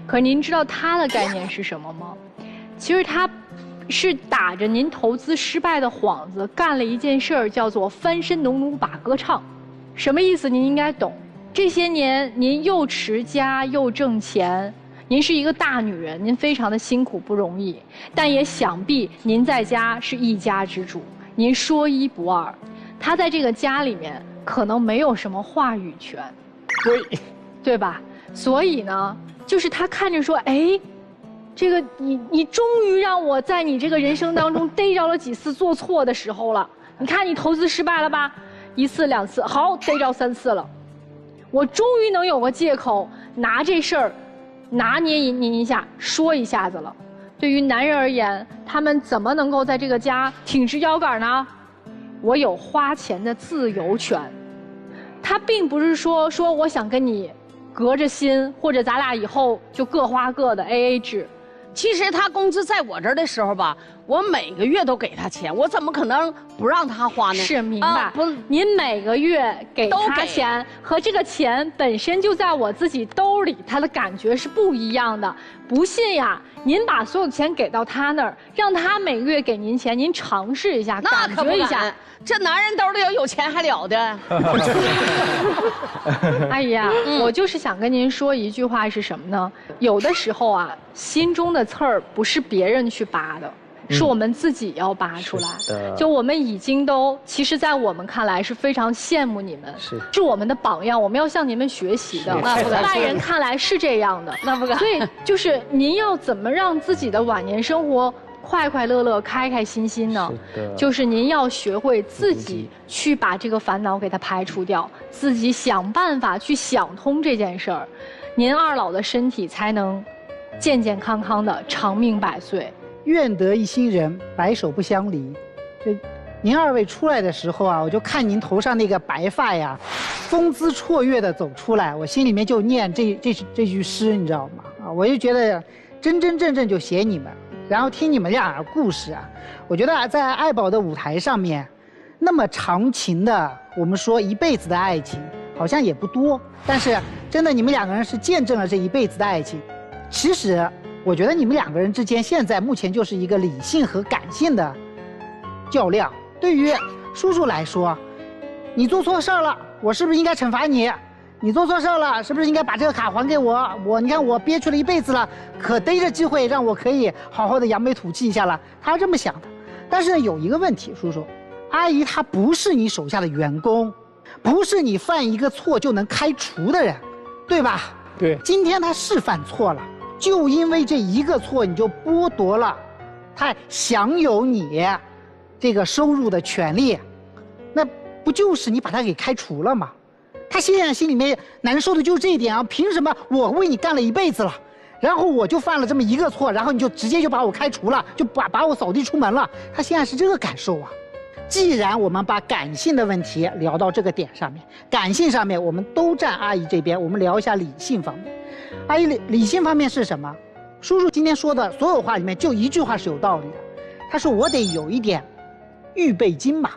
可您知道他的概念是什么吗？其实他是打着您投资失败的幌子，干了一件事儿，叫做翻身农奴把歌唱。什么意思？您应该懂。这些年您又持家又挣钱，您是一个大女人，您非常的辛苦不容易，但也想必您在家是一家之主，您说1不2。他在这个家里面可能没有什么话语权，对吧？所以呢，就是他看着说，哎，这个你终于让我在你这个人生当中逮着了几次做错的时候了。你看你投资失败了吧，1次2次，好，逮着3次了，我终于能有个借口拿这事儿拿捏您一下，说一下子了。对于男人而言，他们怎么能够在这个家挺直腰杆呢？我有花钱的自由权。他并不是说我想跟你隔着心，或者咱俩以后就各花各的 AA 制。其实他工资在我这儿的时候吧，我每个月都给他钱，我怎么可能不让他花呢？是明白，不，您每个月给他钱和这个钱本身就在我自己兜里，他的感觉是不一样的。不信呀，您把所有钱给到他那儿，让他每个月给您钱，您尝试一下，感觉一下。这男人兜里要有钱还了得？阿姨啊，我就是想跟您说一句话是什么呢？有的时候啊，心中的刺儿不是别人去拔的，是我们自己要拔出来。就我们已经都，其实在我们看来是非常羡慕你们，是我们的榜样，我们要向你们学习的。那不敢，外人看来是这样的，那不敢。所以就是您要怎么让自己的晚年生活快快乐乐、开开心心呢？就是您要学会自己去把这个烦恼给它排除掉，自己想办法去想通这件事儿，您二老的身体才能健健康康的长命百岁。愿得一心人，白首不相离。这您二位出来的时候啊，我就看您头上那个白发呀，风姿绰约的走出来，我心里面就念这句诗，你知道吗？啊，我就觉得真真正正就写你们。然后听你们俩的故事啊，我觉得在爱宝的舞台上面，那么长情的，我们说一辈子的爱情，好像也不多。但是真的，你们两个人是见证了这一辈子的爱情。其实，我觉得你们两个人之间现在目前就是一个理性和感性的较量。对于叔叔来说，你做错事儿了，我是不是应该惩罚你？你做错事了，是不是应该把这个卡还给我？你看我憋屈了一辈子了，可逮着机会让我可以好好的扬眉吐气一下了。他是这么想的。但是呢，有一个问题，叔叔，阿姨她不是你手下的员工，不是你犯一个错就能开除的人，对吧？对。今天她是犯错了，就因为这一个错，你就剥夺了她享有你这个收入的权利，那不就是你把她给开除了吗？他现在心里面难受的就是这一点啊！凭什么我为你干了一辈子了，然后我就犯了这么一个错，然后你就直接就把我开除了，就把我扫地出门了？他现在是这个感受啊！既然我们把感性的问题聊到这个点上面，感性上面我们都站阿姨这边，我们聊一下理性方面。阿姨理性方面是什么？叔叔今天说的所有话里面就一句话是有道理的，他说我得有一点预备金嘛，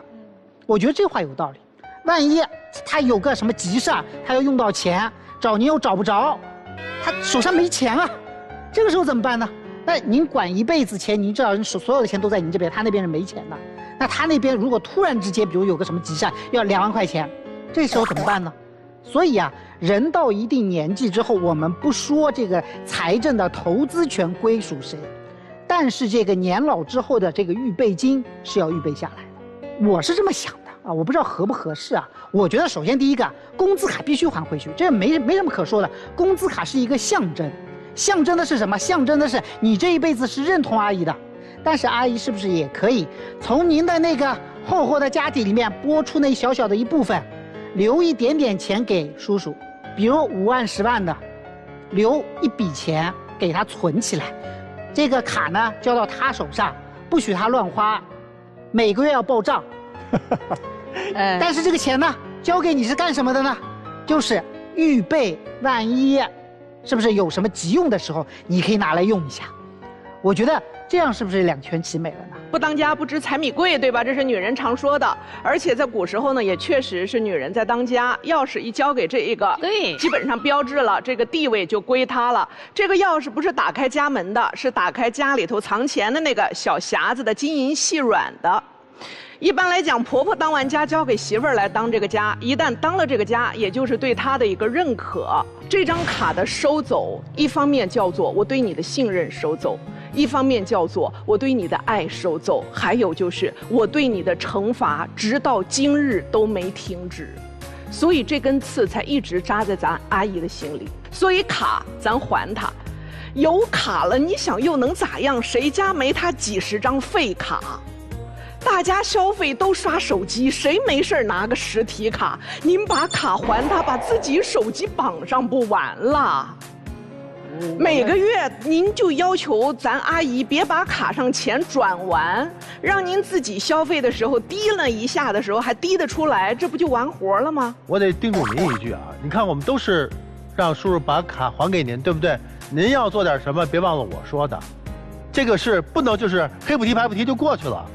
我觉得这话有道理。万一他有个什么急事儿，他要用到钱，找您又找不着，他手上没钱啊，这个时候怎么办呢？那您管一辈子钱，您知道人所有的钱都在您这边，他那边是没钱的。那他那边如果突然之间，比如有个什么急事要2万块钱，这时候怎么办呢？所以啊，人到一定年纪之后，我们不说这个财政的投资权归属谁，但是这个年老之后的这个预备金是要预备下来的。我是这么想的。啊，我不知道合不合适啊。我觉得首先第一个，工资卡必须还回去，这没什么可说的。工资卡是一个象征，象征的是什么？象征的是你这一辈子是认同阿姨的。但是阿姨是不是也可以从您的那个厚厚的家底里面拨出那小小的一部分，留一点点钱给叔叔，比如5万10万的，留一笔钱给他存起来，这个卡呢交到他手上，不许他乱花，每个月要报账。但是这个钱呢，交给你是干什么的呢？就是预备万一，是不是有什么急用的时候，你可以拿来用一下。我觉得这样是不是两全其美了呢？不当家不知柴米贵，对吧？这是女人常说的。而且在古时候呢，也确实是女人在当家，钥匙一交给这一个，对，基本上标志了这个地位就归她了。这个钥匙不是打开家门的，是打开家里头藏钱的那个小匣子的金银细软的。一般来讲，婆婆当完家交给媳妇儿来当这个家，一旦当了这个家，也就是对她的一个认可。这张卡的收走，一方面叫做我对你的信任收走，一方面叫做我对你的爱收走，还有就是我对你的惩罚，直到今日都没停止。所以这根刺才一直扎在咱阿姨的心里。所以卡咱还她，有卡了，你想又能咋样？谁家没他几十张废卡？大家消费都刷手机，谁没事拿个实体卡？您把卡还他，把自己手机绑上不完了？每个月您就要求咱阿姨别把卡上钱转完，让您自己消费的时候滴了一下的时候还滴得出来，这不就完活了吗？我得叮嘱您一句啊，你看我们都是让叔叔把卡还给您，对不对？您要做点什么，别忘了我说的。这个是不能就是黑不提白不提就过去了，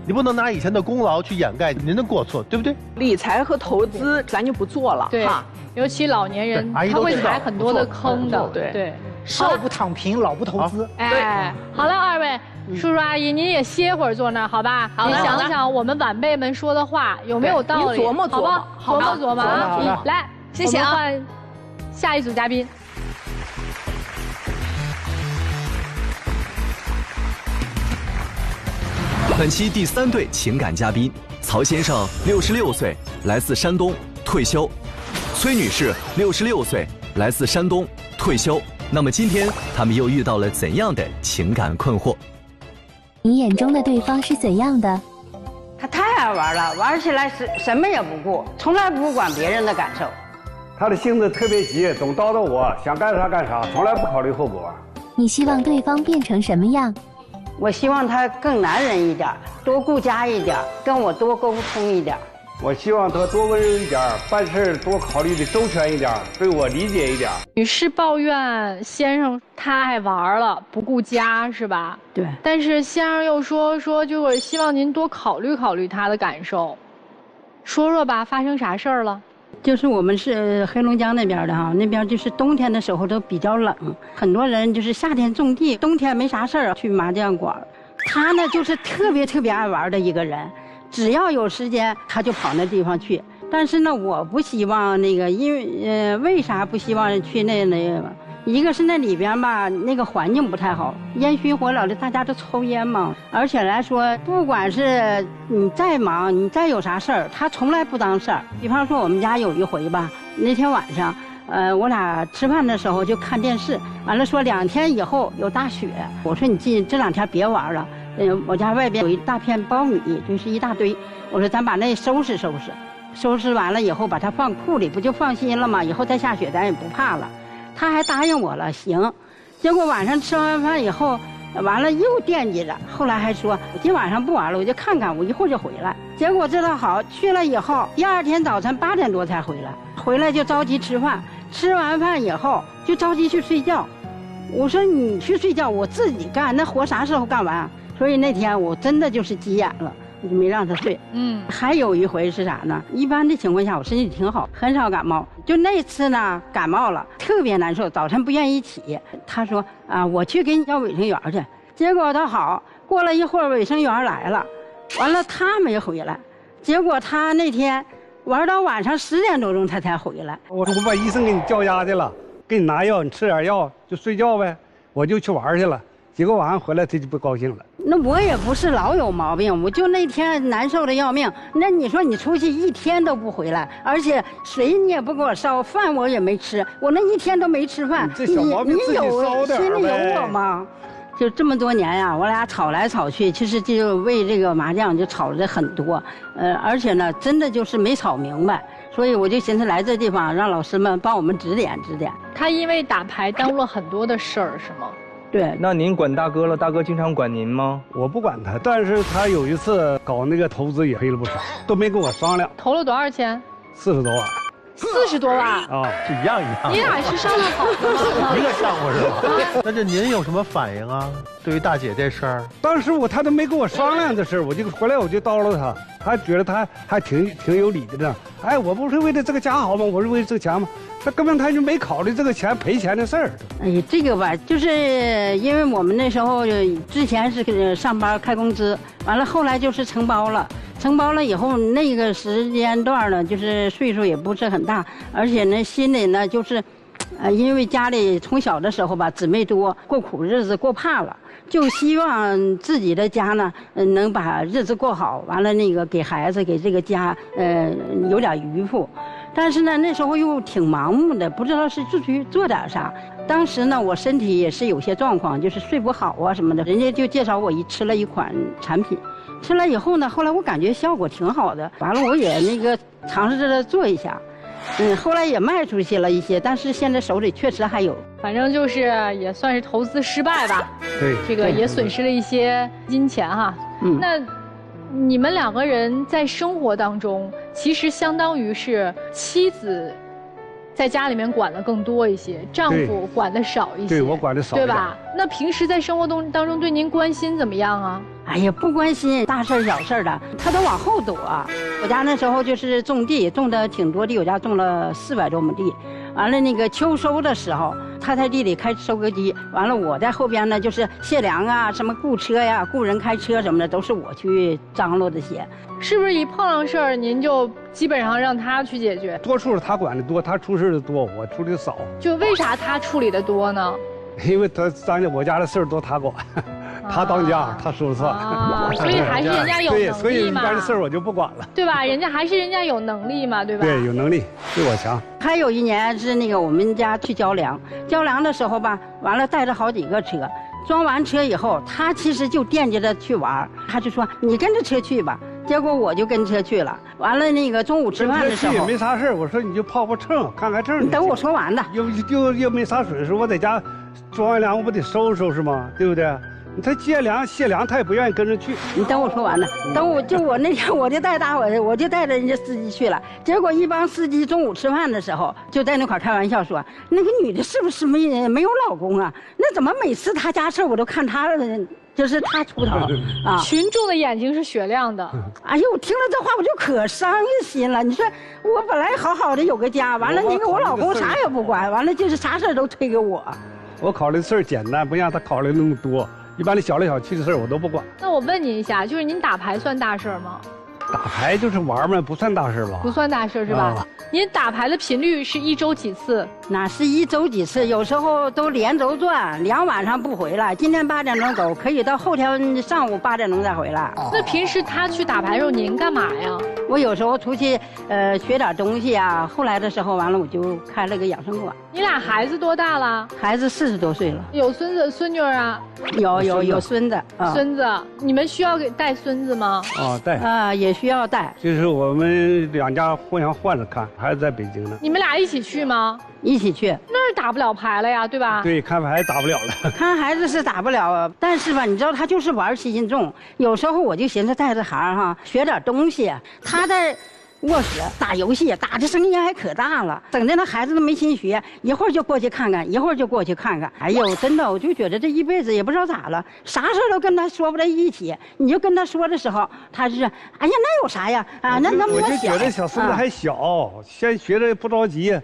你不能拿以前的功劳去掩盖您的过错，对不对？理财和投资咱就不做了，对，尤其老年人他会踩很多的坑的，对。少不躺平，老不投资。哎，好了，二位叔叔阿姨，您也歇会儿坐那儿，好吧？你想想我们晚辈们说的话有没有道理？您琢磨琢磨，好吧，琢磨啊！来，谢谢啊！换下一组嘉宾。本期第3对情感嘉宾，曹先生66岁，来自山东，退休；崔女士66岁，来自山东，退休。那么今天他们又遇到了怎样的情感困惑？你眼中的对方是怎样的？他太爱玩了，玩起来什么也不顾，从来不管别人的感受。他的性子特别急，总叨叨我，想干啥干啥，从来不考虑后果。你希望对方变成什么样？我希望他更男人一点，多顾家一点，跟我多沟通一点。我希望他多温柔一点，办事多考虑的周全一点，对我理解一点。女士抱怨先生太爱玩了，不顾家，是吧？对。但是先生又说就是希望您多考虑考虑他的感受，说说吧，发生啥事儿了？就是我们是黑龙江那边的哈，那边就是冬天的时候都比较冷，很多人就是夏天种地，冬天没啥事儿去麻将馆。他呢就是特别爱玩的一个人。只要有时间，他就跑那地方去。但是呢，我不希望那个，因为为啥不希望去那个？一个是那里边吧，那个环境不太好，烟熏火燎的，大家都抽烟嘛。而且来说，不管是你再忙，你再有啥事儿，他从来不当事儿。比方说我们家有一回吧，那天晚上，我俩吃饭的时候就看电视，完了说2天以后有大雪，我说你这2天别玩了。我家外边有一大片苞米，就是一大堆。我说咱把那收拾收拾，收拾完了以后把它放库里，不就放心了吗？以后再下雪咱也不怕了。他还答应我了，行。结果晚上吃完饭以后，完了又惦记着，后来还说我今晚上不玩了，我就看看，我一会儿就回来。结果这倒好，去了以后，第2天早晨8点多才回来，回来就着急吃饭，吃完饭以后就着急去睡觉。我说你去睡觉，我自己干，那活啥时候干完？所以那天我真的就是急眼了，我就没让他睡。还有一回是啥呢？一般的情况下我身体挺好，很少感冒。就那次呢，感冒了，特别难受，早晨不愿意起。他说啊，我去给你要卫生员去。结果倒好，过了一会儿卫生员来了，完了他没回来。结果他那天玩到晚上10点多钟他才回来。我说我把医生给你叫家去了，给你拿药，你吃点药就睡觉呗，我就去玩去了。结果晚上回来他就不高兴了。那我也不是老有毛病，我就那天难受的要命。那你说你出去1天都不回来，而且水你也不给我烧，饭我也没吃，我那1天都没吃饭。这小毛病自己烧点呗。心里有我吗？就这么多年呀，我俩吵来吵去，其实就为这个麻将就吵了很多。而且呢，真的就是没吵明白。所以我就寻思来这地方让老师们帮我们指点指点。他因为打牌耽误了很多的事儿，是吗？对，那您管大哥了，大哥经常管您吗？我不管他，但是他有一次搞那个投资也赔了不少，都没跟我商量。投了多少钱？40多万。40多万啊，是一样。你俩是商量好的吗？一个项目是吧？那这您有什么反应啊？对于大姐这事儿，当时他都没跟我商量这事儿，我就回来我就叨唠他，他觉得他还挺有理的呢。哎，我不是为了这个家好吗？我是为了这个钱吗？他根本他就没考虑这个钱赔钱的事儿。哎呀，这个吧，就是因为我们那时候之前是上班开工资，完了后来就是承包了。承包了以后，那个时间段呢，就是岁数也不是很大，而且呢，心里呢就是，因为家里从小的时候吧，姊妹多，过苦日子过怕了，就希望自己的家呢，能把日子过好，完了那个给孩子给这个家，有点余富。但是呢，那时候又挺盲目的，不知道是去做点啥。当时呢，我身体也是有些状况，就是睡不好啊什么的，人家就介绍我吃了一款产品。吃了以后呢，后来我感觉效果挺好的，完了我也那个尝试着做一下，后来也卖出去了一些，但是现在手里确实还有。反正就是也算是投资失败吧，对，这个也损失了一些金钱哈。那你们2个人在生活当中，其实相当于是妻子在家里面管的更多一些，丈夫管的少一些。对，我管的少，对吧？那平时在生活当中对您关心怎么样啊？哎呀，不关心大事小事的，他都往后躲。我家那时候就是种地，种的挺多地，我家种了400多亩地。完了那个秋收的时候，他在地里开收割机，完了我在后边呢，就是卸粮啊，什么雇车呀、雇人开车什么的，都是我去张罗这些。是不是一碰上事儿，您就基本上让他去解决？多数是他管的多，他出事的多，我处理的少。就为啥他处理的多呢？因为我家的事儿都他管。他当家，他说了算。所以还是人家有能力嘛。所以一般的事儿我就不管了，对吧？人家还是人家有能力嘛，对吧？对，有能力，比我强。还有一年是那个我们家去交粮的时候吧，完了带着好几个车，装完车以后，他其实就惦记着去玩，他就说你跟着车去吧。结果我就跟车去了，完了那个中午吃饭的时候也没啥事，我说你就泡泡秤，看看秤。你等我说完呢。又没啥损失，我在家装完粮我不得收拾收拾吗？对不对？他接粮卸粮，他也不愿意跟着去。你等我说完呢。等我那天我就带我就带着人家司机去了。结果一帮司机中午吃饭的时候就在那块开玩笑说，那个女的是不是没有老公啊？那怎么每次她家事我都看她就是她出头啊？群众的眼睛是雪亮的。哎呦，我听了这话我就可伤心了。你说我本来好好的有个家，完了那个我老公啥也不管，完了就是啥事都推给我。我考虑的事儿简单，不像他考虑那么多。一般的小来小去的事儿我都不管。那我问您一下，就是您打牌算大事吗？打牌就是玩嘛，不算大事吧？不算大事是吧？您打牌的频率是1周几次？哪是1周几次？有时候都连轴转，2晚上不回来。今天8点钟走，可以到后天上午8点钟再回来。那平时他去打牌的时候，您干嘛呀？我有时候出去学点东西啊。后来的时候完了，我就开了个养生馆。你俩孩子多大了？孩子40多岁了。有孙子孙女啊？有孙子。孙子，你们需要带孙子吗？带。也需要带。就是我们两家互相换着看，孩子在北京呢。你们俩一起去吗？一起去。那儿打不了牌了呀，对吧？对，看牌打不了了。看孩子是打不了，但是吧，你知道他就是玩心重。有时候我就寻思带着孩儿哈，学点东西。他在卧室打游戏，打的声音还可大了，整的那孩子都没心学，一会儿就过去看看，一会儿就过去看看。哎呦，真的，我就觉得这一辈子也不知道咋了，啥事都跟他说不在一起。你就跟他说的时候，他是哎呀，那有啥呀？啊，那么我就觉得小孙子还小，先学着不着急。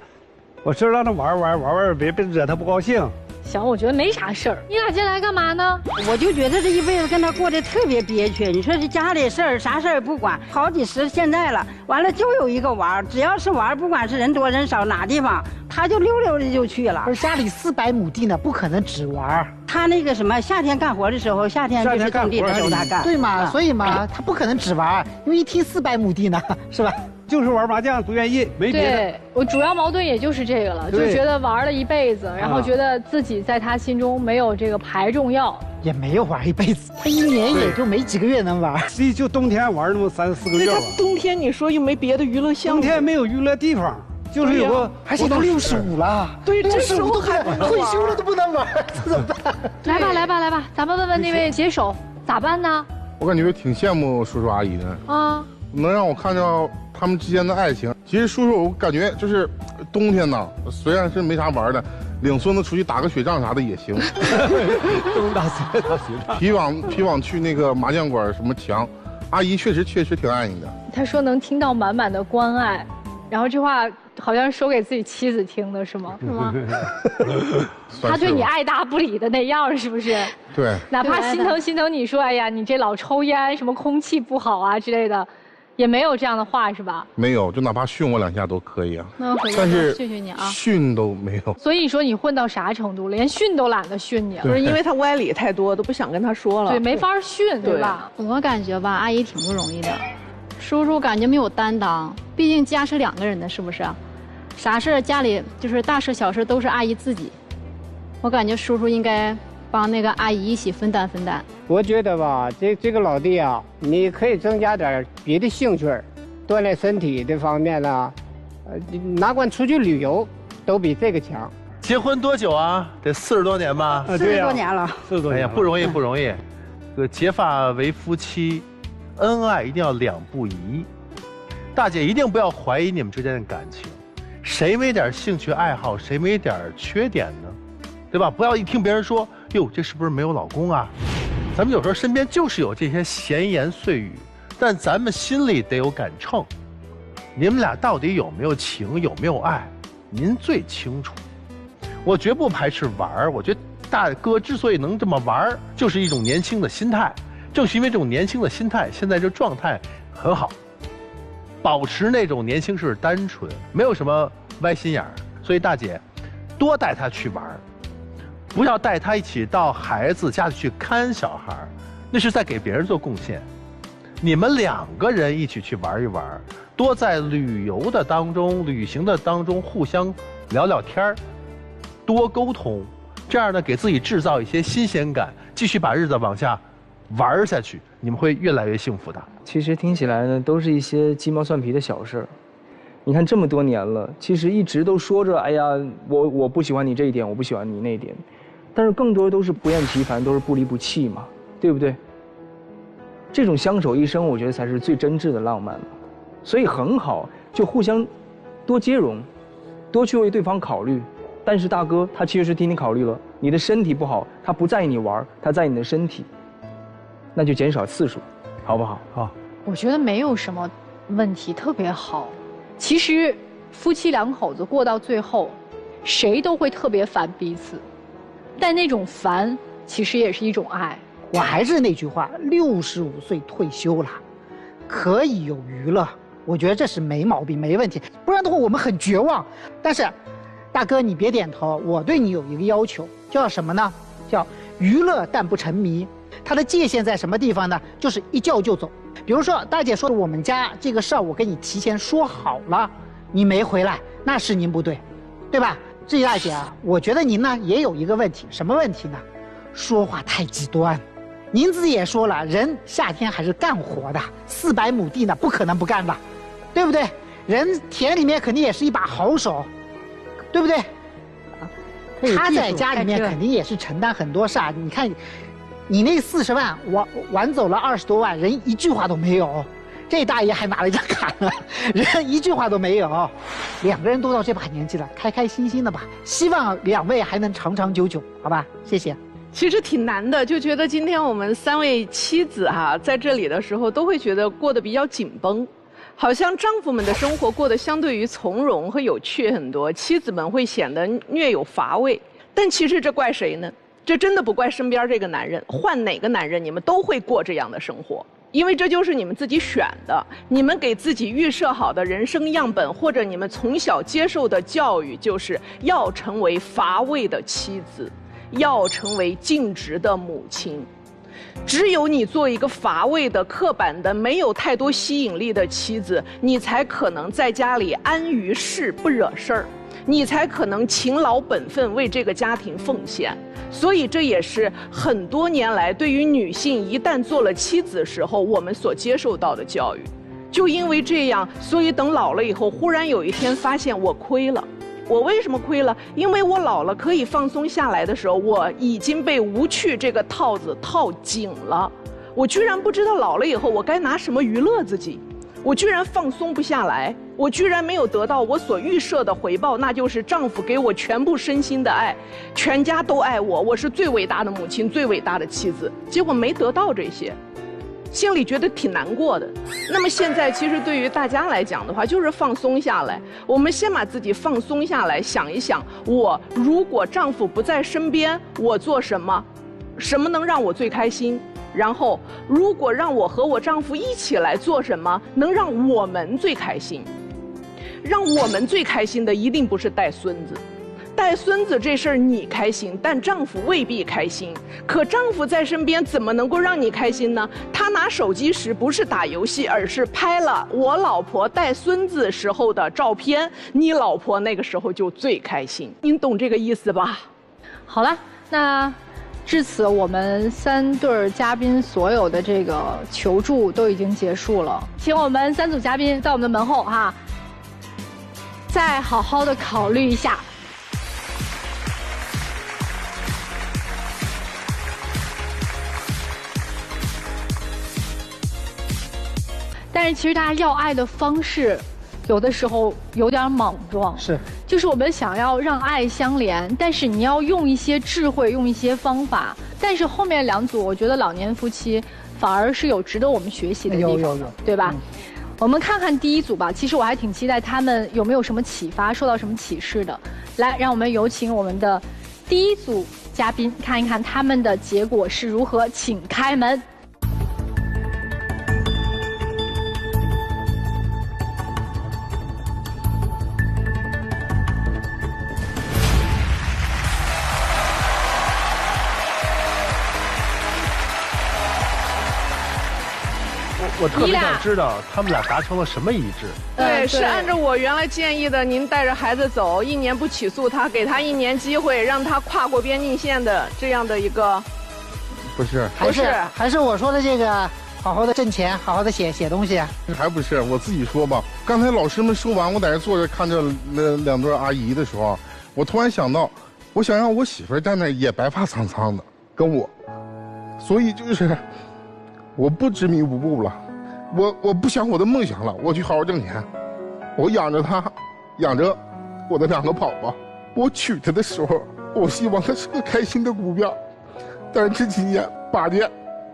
我说让他玩，别惹他不高兴。行，我觉得没啥事儿。你俩今天来干嘛呢？我就觉得这一辈子跟他过得特别憋屈。你说这家里事儿啥事儿也不管，好几十现在了，完了就有一个玩，只要是玩，不管是人多人少哪地方，他就溜溜的就去了。而家里400亩地呢，不可能只玩。他那个什么，夏天干活的时候，夏天就是种地的时候他干。对嘛，所以嘛，他不可能只玩，因为一听400亩地呢，是吧？就是玩麻将不愿意，没别的。对，我主要矛盾也就是这个了，就觉得玩了一辈子，然后觉得自己在他心中没有这个牌重要。也没有玩一辈子，他1年也就没几个月能玩，就冬天玩那么3、4个月吧。他冬天你说又没别的娱乐项目，冬天没有娱乐地方，就是有个，而且他65了，对，这时候还退休了都不能玩，这怎么办？来吧，咱们问问那位写手咋办呢？我感觉挺羡慕叔叔阿姨的啊，能让我看到他们之间的爱情。其实叔叔，我感觉就是冬天呢，虽然是没啥玩的，领孙子出去打个雪仗啥的也行。冬打雪仗，皮网去那个麻将馆什么墙，阿姨确实挺爱你的。他说能听到满满的关爱，然后这话好像说给自己妻子听的是吗？是吗？他对你爱答不理的那样是不是？对。哪怕心疼你说，哎呀，你这老抽烟，什么空气不好啊之类的。也没有这样的话是吧？没有，就哪怕训我2下都可以啊。那回但是训训你啊，训都没有。所以说你混到啥程度，连训都懒得训你了。不是因为他歪理太多，都不想跟他说了。对，没法训，对吧？我感觉吧，阿姨挺不容易的，叔叔感觉没有担当，毕竟家是2个人的，是不是？啥事家里就是大事小事都是阿姨自己，我感觉叔叔应该帮那个阿姨一起分担分担。我觉得吧，这个老弟啊，你可以增加点别的兴趣，锻炼身体这方面呢，哪管出去旅游，都比这个强。结婚多久啊？得40多年吧？40多年了。40多年。哎呀，不容易不容易。这个结发为夫妻，恩爱一定要2不疑。大姐一定不要怀疑你们之间的感情，谁没点兴趣爱好，谁没点缺点呢？对吧？不要一听别人说，哟，这是不是没有老公啊？咱们有时候身边就是有这些闲言碎语，但咱们心里得有杆秤。你们俩到底有没有情，有没有爱，您最清楚。我绝不排斥玩儿，我觉得大哥之所以能这么玩儿，就是一种年轻的心态。正是因为这种年轻的心态，现在这状态很好，保持那种年轻时单纯，没有什么歪心眼儿。所以大姐，多带他去玩儿，不要带他一起到孩子家里去看小孩，那是在给别人做贡献。你们2个人一起去玩一玩，多在旅游的当中、旅行的当中互相聊聊天儿，多沟通，这样呢给自己制造一些新鲜感，继续把日子往下玩下去，你们会越来越幸福的。其实听起来呢，都是一些鸡毛蒜皮的小事儿。你看这么多年了，其实一直都说着，哎呀，我不喜欢你这一点，我不喜欢你那一点，但是更多都是不厌其烦，都是不离不弃嘛，对不对？这种相守一生，我觉得才是最真挚的浪漫嘛。所以很好，就互相多接容，多去为对方考虑。但是大哥他其实替你考虑了，你的身体不好，他不在意你玩，他在意你的身体，那就减少次数，好不好？好。我觉得没有什么问题，特别好。其实夫妻2口子过到最后，谁都会特别烦彼此，但那种烦其实也是一种爱。我还是那句话，65岁退休了，可以有娱乐，我觉得这是没毛病，没问题。不然的话，我们很绝望。但是，大哥你别点头，我对你有一个要求，叫什么呢？叫娱乐但不沉迷。它的界限在什么地方呢？就是一叫就走。比如说，大姐说我们家这个事儿，我跟你提前说好了，你没回来，那是您不对，对吧？至于大姐啊，我觉得您呢也有一个问题，什么问题呢？说话太极端。您自己也说了，人夏天还是干活的，400亩地呢，不可能不干的，对不对？人田里面肯定也是一把好手，对不对？他在家里面肯定也是承担很多事儿。你看，你那40万玩走了20多万，人一句话都没有。这大爷还拿了一张卡呢，人一句话都没有。2个人都到这把年纪了，开开心心的吧。希望2位还能长长久久，好吧？谢谢。其实挺难的，就觉得今天我们3位妻子在这里的时候，都会觉得过得比较紧绷，好像丈夫们的生活过得相对于从容和有趣很多，妻子们会显得略有乏味。但其实这怪谁呢？这真的不怪身边这个男人，换哪个男人你们都会过这样的生活，因为这就是你们自己选的，你们给自己预设好的人生样本，或者你们从小接受的教育，就是要成为乏味的妻子，要成为尽职的母亲。只有你做一个乏味的、刻板的、没有太多吸引力的妻子，你才可能在家里安于事不惹事儿，你才可能勤劳本分为这个家庭奉献。所以这也是很多年来对于女性一旦做了妻子时候我们所接受到的教育。就因为这样，所以等老了以后，忽然有一天发现我亏了。我为什么亏了？因为我老了可以放松下来的时候，我已经被无趣这个套子套紧了。我居然不知道老了以后我该拿什么娱乐自己，我居然放松不下来，我居然没有得到我所预设的回报，那就是丈夫给我全部身心的爱，全家都爱我，我是最伟大的母亲，最伟大的妻子，结果没得到这些，心里觉得挺难过的。那么现在其实对于大家来讲的话，就是放松下来，我们先把自己放松下来，想一想，我如果丈夫不在身边，我做什么，什么能让我最开心？然后如果让我和我丈夫一起来做什么，能让我们最开心？让我们最开心的一定不是带孙子。带孙子这事儿你开心，但丈夫未必开心。可丈夫在身边怎么能够让你开心呢？他拿手机时不是打游戏，而是拍了我老婆带孙子时候的照片，你老婆那个时候就最开心。您懂这个意思吧？好了，那至此我们3对嘉宾所有的这个求助都已经结束了，请我们3组嘉宾在我们的门后再好好的考虑一下。但是其实大家要爱的方式有的时候有点莽撞。是，就是我们想要让爱相连，但是你要用一些智慧，用一些方法。但是后面2组，我觉得老年夫妻反而是有值得我们学习的地方，有，对吧？我们看看第1组吧。其实我还挺期待他们有没有什么启发，受到什么启示的。来，让我们有请我们的第1组嘉宾看一看他们的结果是如何，请开门。我特别想知道他们俩达成了什么一致。对，是按照我原来建议的，您带着孩子走，1年不起诉他，给他1年机会，让他跨过边境线的这样的一个。不是，还是我说的这个，好好的挣钱，好好的写东西啊。还不是我自己说吧。刚才老师们说完，我在这坐着看着那2对阿姨的时候，我突然想到，我想让我媳妇在那也白发苍苍的跟我，所以就是我不执迷不悟了。我不想我的梦想了，我去好好挣钱，我养着她，养着我的2个宝宝。我娶她的时候，我希望她是个开心的姑娘，但是这几年8年，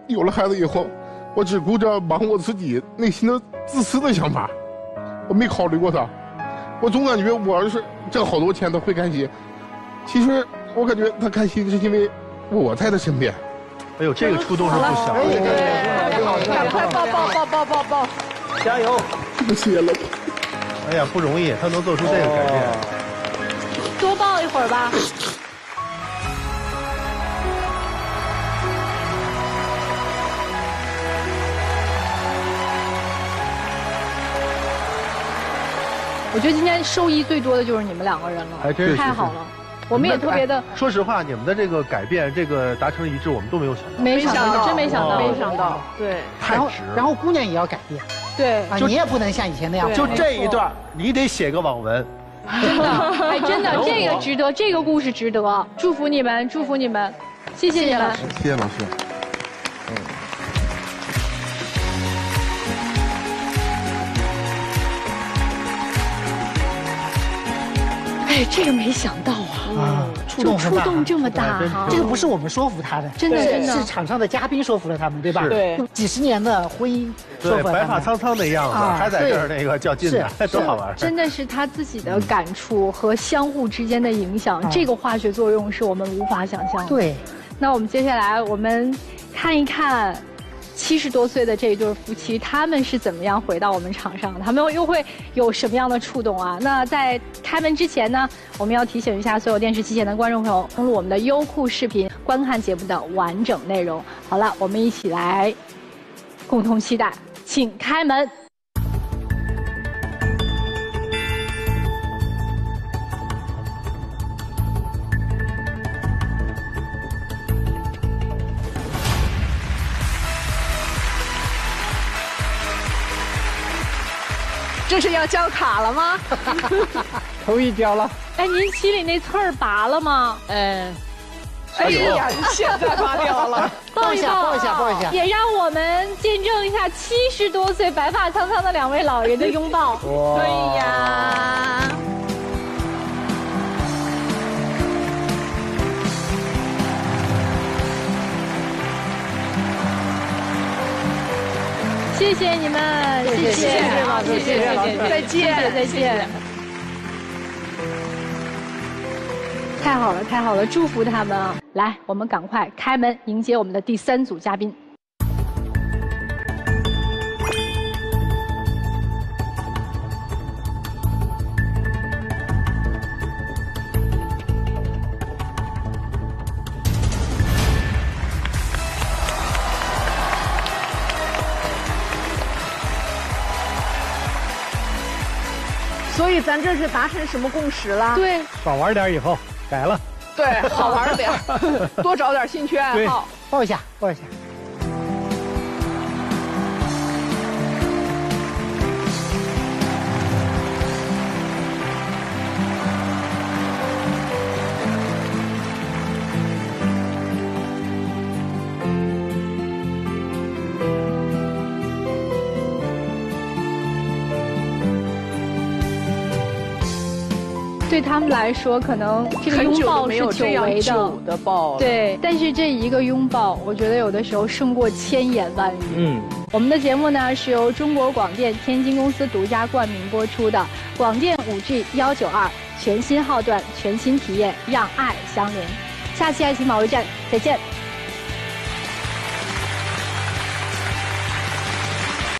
有了孩子以后，我只顾着忙我自己内心的自私的想法，我没考虑过她。我总感觉我要是挣好多钱，她会开心。其实我感觉她开心是因为我在她身边。哎呦，这个触动是不小的。赶快抱！加油！不谢了。哎呀，不容易，他能做出这个改变。多抱一会儿吧。我觉得今天受益最多的就是你们2个人了，还真是太好了。我们也特别的，说实话，你们的这个改变，这个达成一致，我们都没有想到。没想到，真没想到，没想到，对。然后姑娘也要改变，对啊，你也不能像以前那样。就这一段，你得写个网文。真的，哎，真的，这个值得，这个故事值得。祝福你们，祝福你们，谢谢你们。谢谢老师。哎，这个没想到啊！触动这么大哈！这个不是我们说服他的，真的是场上的嘉宾说服了他们，对吧？对，几十年的婚姻，对，白发苍苍的样子，还在这儿那个较劲呢，多好玩！真的是他自己的感触和相互之间的影响，这个化学作用是我们无法想象的。对，那我们接下来我们看一看。70多岁的这一对夫妻，他们是怎么样回到我们场上的？他们又会有什么样的触动啊？那在开门之前呢，我们要提醒一下所有电视机前的观众朋友，登录我们的优酷视频，观看节目的完整内容。好了，我们一起来共同期待，请开门。这是要交卡了吗？头一交了。哎，您心里那刺儿拔了吗？哎呀，现在拔掉了。抱一抱，抱一下，也让我们见证一下70多岁白发苍苍的2位老人的拥抱。对呀。谢谢你们，谢谢老师，谢谢老师，再见，再见。太好了，太好了，祝福他们啊！来，我们赶快开门迎接我们的第3组嘉宾。所以咱这是达成什么共识了？对，少玩点以后改了。对，好玩点，多找点兴趣爱好。抱一下，抱一下。对他们来说，可能这个拥抱是久违的抱。对，但是这一个拥抱，我觉得有的时候胜过千言万语。我们的节目呢是由中国广电天津公司独家冠名播出的，广电5G 192全新号段，全新体验，让爱相连。下期爱情保卫战再见。